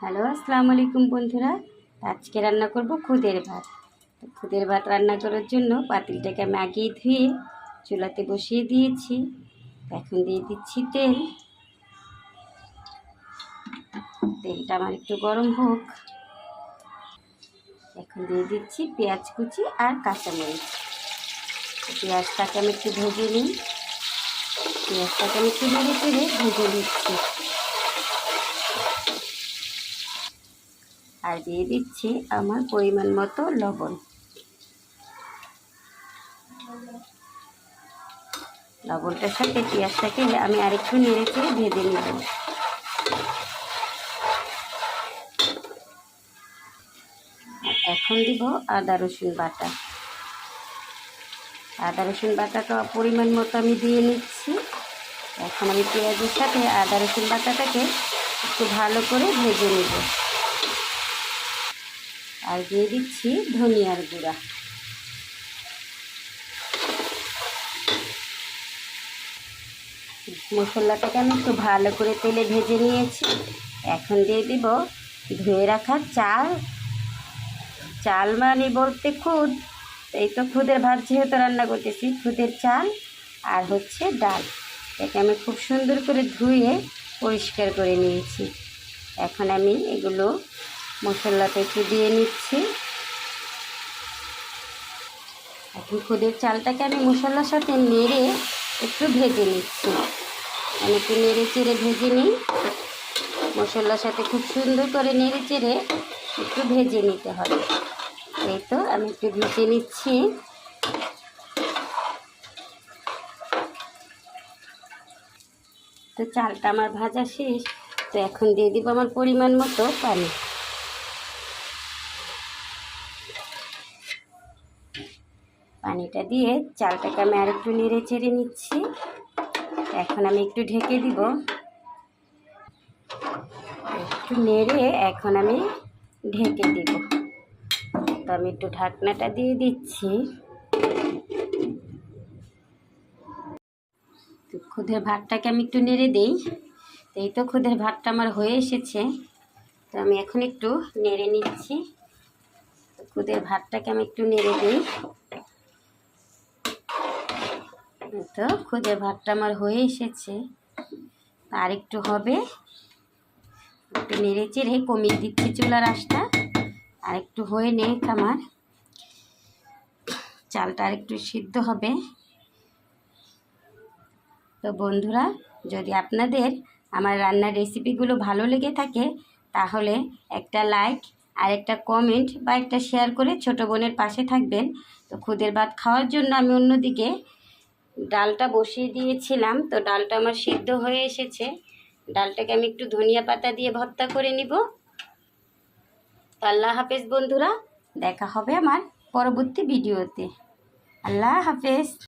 Hello, আসসালামু আলাইকুম বন্ধুরা। আজকে রান্না করব খুদের ভাত। তো খুদের ভাত রান্না করার জন্য পাতিলটাকে আমি আগেই ধুয়ে চুলাতে বসিয়ে দিয়েছি। এখন দিয়ে দিচ্ছি তেল। তেলটা আমার একটু গরম হোক। এখন দিয়ে দিচ্ছি পেঁয়াজ কুচি আর কাঁচামরিচ। পেঁয়াজটাকে আমি একটু ভেজে নিই। পেঁয়াজটাকে আমি একটু নেড়ে চেড়ে ভেজে নিচ্ছি। আর দিয়ে দিচ্ছি আমার পরিমাণ মতো লবণ। লবণটার সাথে পেঁয়াজটাকে আমি আরেকটু নেড়ে চেড়ে ভেজে নেব। এখন দিব আদা রসুন বাটা। আদা রসুন বাটাটা পরিমাণ মতো আমি দিয়ে নিচ্ছি। এখন আমি পেঁয়াজের সাথে আদা রসুন বাটাটাকে একটু ভালো করে ভেজে নেব। আর দিয়ে দিচ্ছি ধনিয়ার গুঁড়া। মশলাটাকে আমি একটু ভালো করে তেলে ভেজে নিয়েছি। এখন দিয়ে দিব ধুয়ে রাখা চাল মানে বলতে খুদ। এই তো খুদের ভাত যেহেতু রান্না করতেছি, খুদের চাল আর হচ্ছে ডাল। এটাকে আমি খুব সুন্দর করে ধুয়ে পরিষ্কার করে নিয়েছি। এখন আমি এগুলো মশলাতে একটু দিয়ে নিচ্ছি। এখন খুদের চালটাকে আমি মশলার সাথে নেড়ে একটু ভেজে নিচ্ছি। আমি একটু নেড়ে চেড়ে ভেজে নিই। মশলার সাথে খুব সুন্দর করে নেড়ে চেড়ে একটু ভেজে নিতে হবে। এই তো আমি একটু ভেজে নিচ্ছি। তো চালটা আমার ভাজা শেষ। তো এখন দিয়ে দিব আমার পরিমাণ মতো পানি। পানিটা দিয়ে চালটাকে আমি আরেকটু নেড়ে চেড়ে নিচ্ছি। এখন আমি একটু ঢেকে দিব। একটু নেড়ে এখন আমি ঢেকে দিব। তো আমি একটু ঢাকনাটা দিয়ে দিচ্ছি। তো খুদের ভাতটাকে আমি একটু নেড়ে দিই। তো এই তো খুদের ভাতটা আমার হয়ে এসেছে। তো আমি এখন একটু নেড়ে নিচ্ছি। তো খুদের ভাতটাকে আমি একটু নেড়ে দিই। তো খুদের ভাতটা আমার হয়ে এসেছে। আর একটু হবে। একটু নেড়ে চেড়ে কমিয়ে দিচ্ছি চুলার আঁচটা। আর একটু হয়ে নেই আমার চালটা আর একটু সিদ্ধ হবে। তো বন্ধুরা, যদি আপনাদের আমার রান্নার রেসিপিগুলো ভালো লেগে থাকে তাহলে একটা লাইক আর একটা কমেন্ট বা একটা শেয়ার করে ছোটো বোনের পাশে থাকবেন। তো খুদের ভাত খাওয়ার জন্য আমি অন্যদিকে ডালটা বসিয়ে দিয়েছিলাম। তো ডালটা আমার সিদ্ধ হয়ে এসেছে। ডালটাকে আমি একটু ধনিয়া পাতা দিয়ে ভর্তা করে নিব। তো আল্লাহ হাফেজ বন্ধুরা, দেখা হবে আমার পরবর্তী ভিডিওতে। আল্লাহ হাফেজ।